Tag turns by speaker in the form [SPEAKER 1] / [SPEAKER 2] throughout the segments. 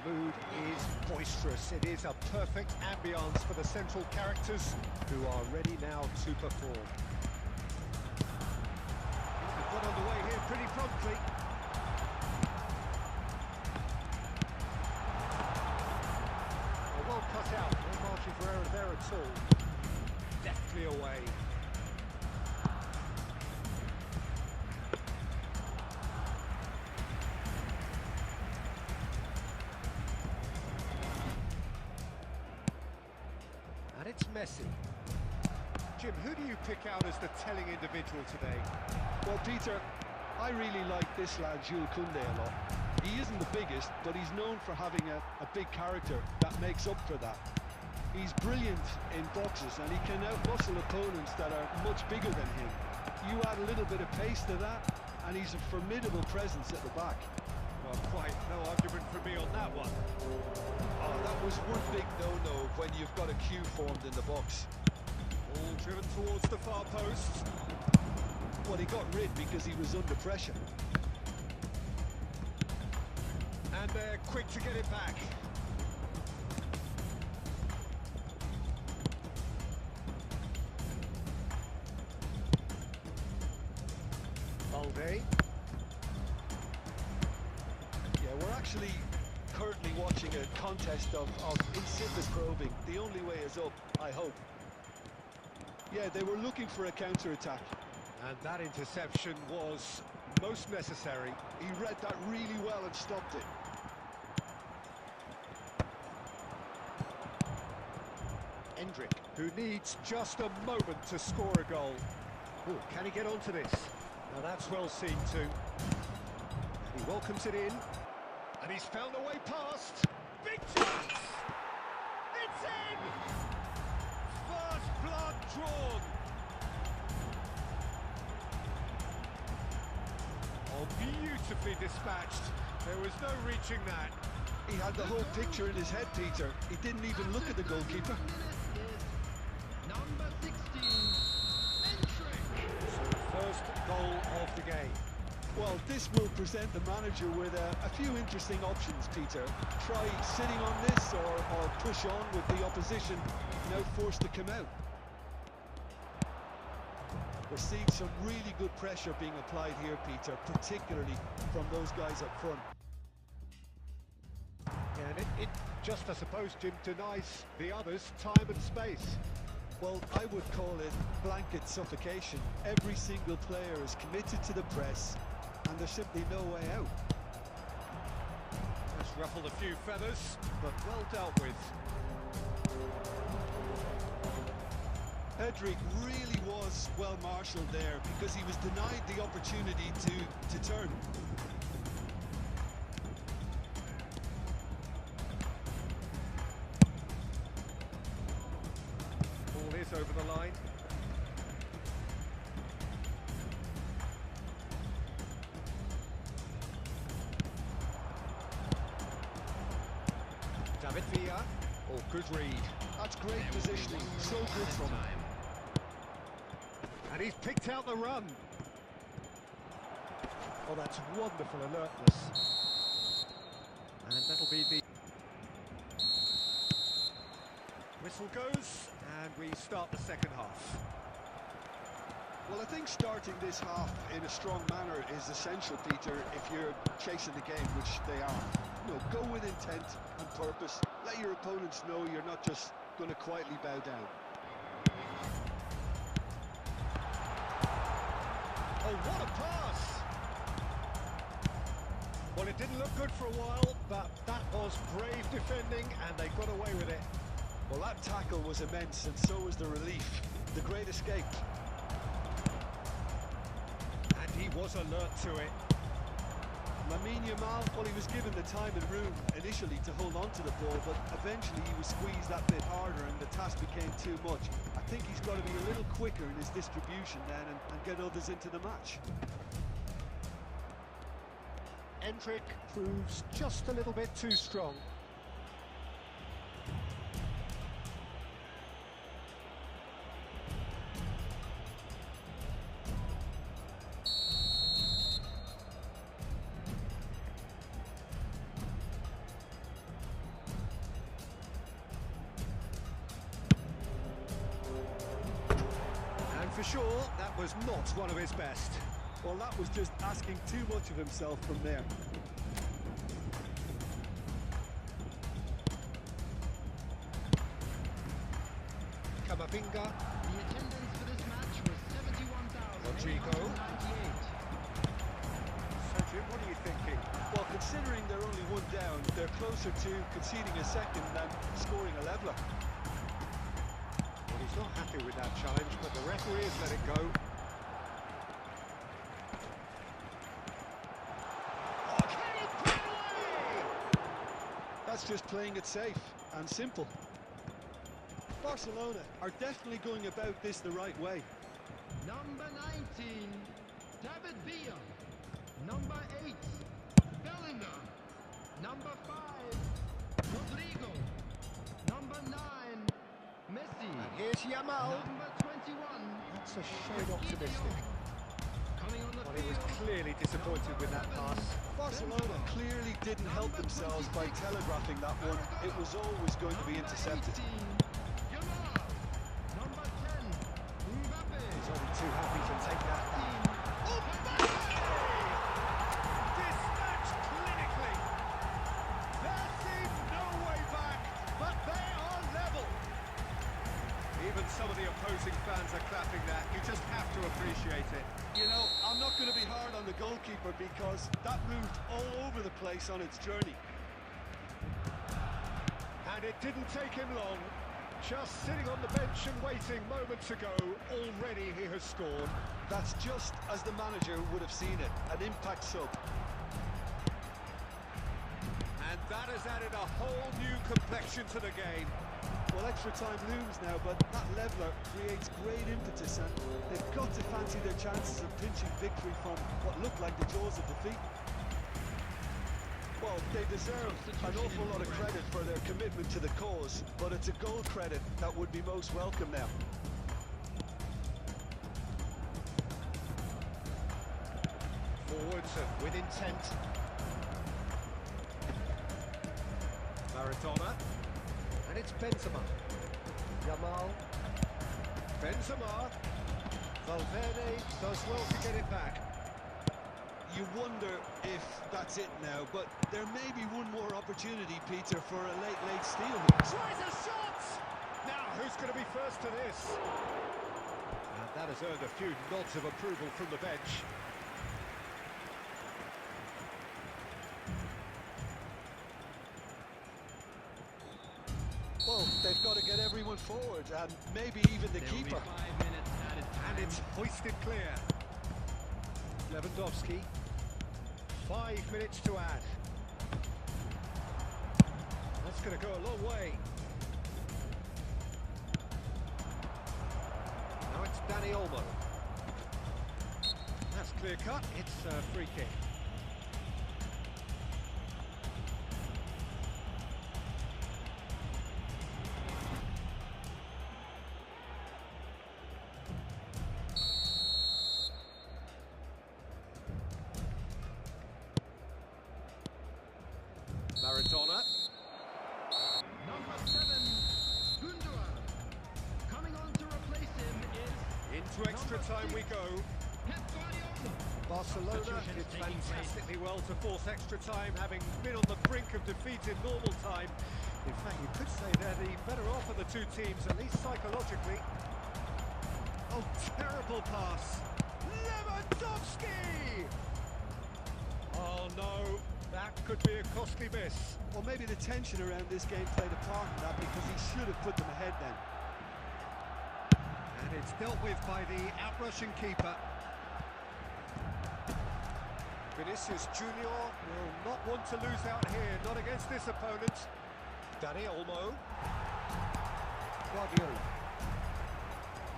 [SPEAKER 1] mood is boisterous. It is a perfect ambience for the central characters who are ready now to perform. They've got underway here pretty promptly. Well cut out, no margin for error there at all. Deftly away. And it's Messi. Jim, who do you pick out as the telling individual today?
[SPEAKER 2] Well, Peter, I really like this lad, Jules Koundé, a lot. He isn't the biggest, but he's known for having a big character that makes up for that. He's brilliant in boxes and he can out-muscle opponents that are much bigger than him. You add a little bit of pace to that and he's a formidable presence at the back.
[SPEAKER 1] Well, quite no argument for me on that one.
[SPEAKER 2] Oh, that was one big no-no when you've got a queue formed in the box.
[SPEAKER 1] All driven towards the far post.
[SPEAKER 2] Well, he got rid because he was under pressure.
[SPEAKER 1] And they're quick to get it back. Balde.
[SPEAKER 2] Yeah, we're actually currently watching a contest of insipid probing. The only way is up, I hope. Yeah, they were looking for a counter-attack.
[SPEAKER 1] And that interception was most necessary.
[SPEAKER 2] He read that really well and stopped it.
[SPEAKER 1] Endrick, who needs just a moment to score a goal. Ooh, can he get onto this? Now that's well seen too. And he welcomes it in. And he's found a way past. Big chance! It's in! First blood drawn. Oh, beautifully dispatched. There was no reaching that.
[SPEAKER 2] He had the whole picture in his head, Peter. He didn't even look at the goalkeeper.
[SPEAKER 3] Number 16, Endrick.
[SPEAKER 1] So first goal of the game.
[SPEAKER 2] Well, this will present the manager with a few interesting options, Peter. Try sitting on this or push on with the opposition now forced to come out. We're seeing some really good pressure being applied here, Peter, particularly from those guys up front.
[SPEAKER 1] Yeah, and it just, I suppose, Jim, denies the others time and space.
[SPEAKER 2] Well, I would call it blanket suffocation. Every single player is committed to the press, and there's simply no way out.
[SPEAKER 1] Just ruffled a few feathers, but well dealt with.
[SPEAKER 2] Endrick really was well marshalled there because he was denied the opportunity to turn.
[SPEAKER 1] Ball is over the line. David Villa. Oh, good read.
[SPEAKER 2] That's great positioning, so good from him.
[SPEAKER 1] And he's picked out the run. Oh, that's wonderful alertness. And that'll be the whistle goes, and we start the second half.
[SPEAKER 2] Well, I think starting this half in a strong manner is essential, Peter, if you're chasing the game, which they are. You know, go with intent and purpose. Let your opponents know you're not just going to quietly bow down.
[SPEAKER 1] Oh, what a pass! Well, it didn't look good for a while, but that was brave defending, and they got away with it.
[SPEAKER 2] Well, that tackle was immense, and so was the relief. The great escape.
[SPEAKER 1] And he was alert to it.
[SPEAKER 2] Lamine Yamal, well, he was given the time and room initially to hold on to the ball, but eventually he was squeezed that bit harder and the task became too much. I think he's got to be a little quicker in his distribution then and get others into the match.
[SPEAKER 1] Endrick proves just a little bit too strong. sure that was not one of his best.
[SPEAKER 2] Well, that was just asking too much of himself from there.
[SPEAKER 1] Camavinga.
[SPEAKER 3] The attendance for this match was 71,898.
[SPEAKER 1] Rodrigo. Sergio, what are you thinking?
[SPEAKER 2] Well, considering they're only one down, they're closer to conceding a second than scoring a leveller.
[SPEAKER 1] Well, he's not happy with that challenge, but the referee has let it go. Oh, can he put it away?
[SPEAKER 2] That's just playing it safe and simple. Barcelona are definitely going about this the right way.
[SPEAKER 3] Number 19, David Villa. Number 8, Bellingham. Number 5, Rodrigo. Number 9, Messi.
[SPEAKER 1] And here's Yamal.
[SPEAKER 3] Number 21,
[SPEAKER 1] That's a shade optimistic.
[SPEAKER 3] coming on the
[SPEAKER 1] Well, he was
[SPEAKER 3] field.
[SPEAKER 1] clearly disappointed with that pass.
[SPEAKER 2] Barcelona clearly didn't help themselves by telegraphing that one. It was always going to be intercepted.
[SPEAKER 3] Number 10, Mbappe.
[SPEAKER 1] He's only too happy to take that. Oh, Mbappe! Dispatched clinically. There seems no way back, but they are level. Even some of the opposing fans are clapping that. You just have to appreciate it.
[SPEAKER 2] You know, I'm not going to be hard on the goalkeeper because that moved all over the place on its journey.
[SPEAKER 1] And it didn't take him long. Just sitting on the bench and waiting moments ago, already he has scored.
[SPEAKER 2] That's just as the manager would have seen it, an impact sub.
[SPEAKER 1] And that has added a whole new complexion to the game.
[SPEAKER 2] Well, extra time looms now, but that leveller creates great impetus and they've got to fancy their chances of pinching victory from what looked like the jaws of defeat. Well, they deserve an awful lot of credit for their commitment to the cause, but it's a goal credit that would be most welcome now.
[SPEAKER 1] Forwards and with intent. Maradona. And it's Benzema. Yamal. Benzema. Valverde does well to get it back.
[SPEAKER 2] You wonder if that's it now, but there may be one more opportunity, Peter, for a late steal.
[SPEAKER 1] Tries a shot! Now, who's going to be first to this? And that has earned a few nods of approval from the bench.
[SPEAKER 2] Well, they've got to get everyone forward, and maybe even the
[SPEAKER 3] There'll be
[SPEAKER 2] keeper.
[SPEAKER 3] 5 minutes added time.
[SPEAKER 1] And it's hoisted clear. Lewandowski. 5 minutes to add. That's going to go a long way. Now it's Dani Olmo. That's clear cut. It's a free kick. Maradona.
[SPEAKER 3] Number 7, Gundogan. Coming on to replace him is
[SPEAKER 1] Into extra time we go.
[SPEAKER 3] Pep Guardiola.
[SPEAKER 1] Barcelona
[SPEAKER 3] Substitution
[SPEAKER 1] did
[SPEAKER 3] taking place.
[SPEAKER 1] fantastically well to force extra time, having been on the brink of defeat in normal time. In fact, you could say they're the better off of the two teams, at least psychologically. Oh, terrible pass. Lewandowski! Oh, no. That could be a costly miss.
[SPEAKER 2] Well, maybe the tension around this game played a part in that because he should have put them ahead then.
[SPEAKER 1] And it's dealt with by the outrushing keeper. Vinicius Junior will not want to lose out here, not against this opponent. Dani Olmo. Guardiola.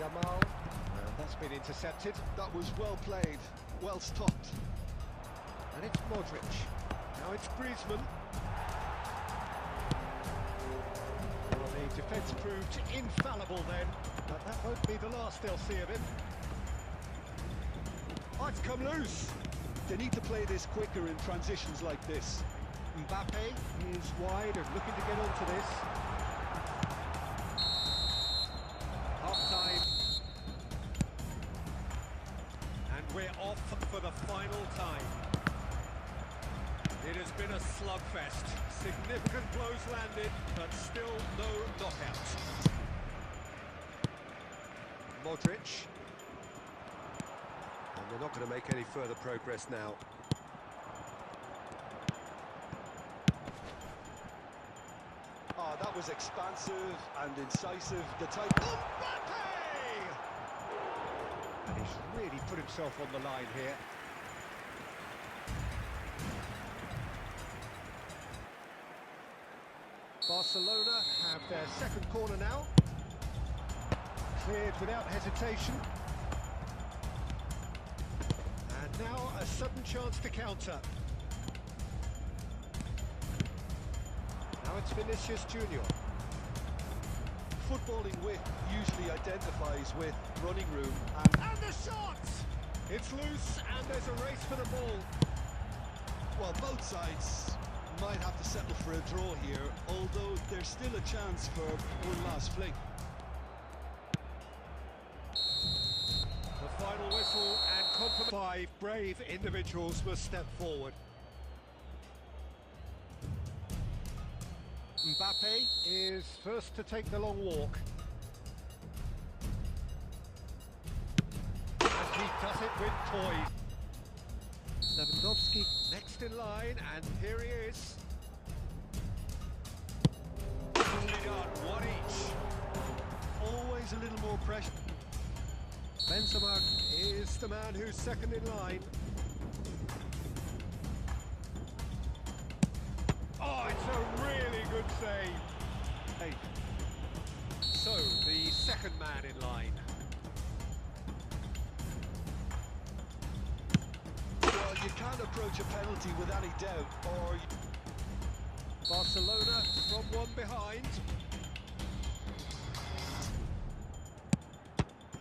[SPEAKER 1] Yamal. And that's been intercepted.
[SPEAKER 2] That was well played, well stopped.
[SPEAKER 1] And it's Modric. Now it's Griezmann. Well, the defence proved infallible then, but that won't be the last they'll see of him. Oh, it's come loose.
[SPEAKER 2] They need to play this quicker in transitions like this.
[SPEAKER 1] Mbappe is wide and looking to get onto this. Half-time. we're off for the final time. It has been a slugfest. Significant blows landed, but still no knockout. Modric. And they're not going to make any further progress now.
[SPEAKER 2] Oh, that was expansive and incisive. The type.
[SPEAKER 1] Mbappe! And he's really put himself on the line here. Barcelona have their second corner now. Cleared without hesitation. And now a sudden chance to counter. Now it's Vinicius Junior.
[SPEAKER 2] Footballing width usually identifies with running room
[SPEAKER 1] And the shot! It's loose and there's a race for the ball.
[SPEAKER 2] well, both sides might have to settle for a draw here, although there's still a chance for one last fling.
[SPEAKER 1] The final whistle and confident 5 brave individuals must step forward. Mbappe is first to take the long walk. And he does it with poise. Lewandowski next in line, and here he is. Moving on, one each.
[SPEAKER 2] Always a little more pressure.
[SPEAKER 1] Benzema is the man who's second in line. Oh, it's a really good save. Hey. So, the second man in line.
[SPEAKER 2] Well, you can't approach a penalty with any doubt, or...
[SPEAKER 1] Barcelona from one behind.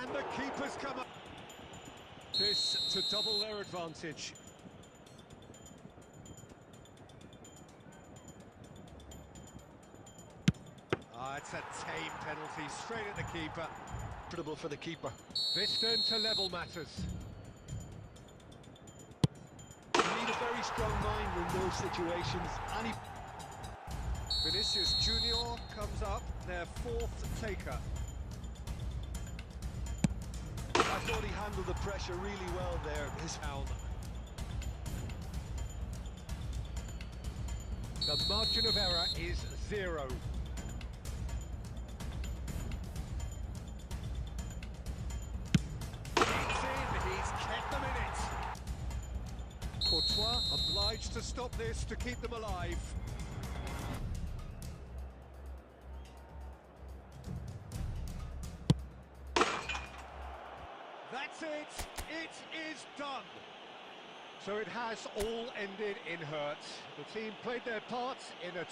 [SPEAKER 1] And the keeper's come up. This to double their advantage. It's a tame penalty, straight at the keeper.
[SPEAKER 2] Comfortable for the keeper.
[SPEAKER 1] This turn to level matters.
[SPEAKER 2] You need a very strong mind in those situations. And
[SPEAKER 1] Vinicius Junior comes up, their fourth taker.
[SPEAKER 2] I thought he handled the pressure really well there. His
[SPEAKER 1] Down. The margin of error is 0. He's kept them in it. Courtois obliged to stop this to keep them alive. That's it. It is done. So it has all ended in hurt. The team played their part in a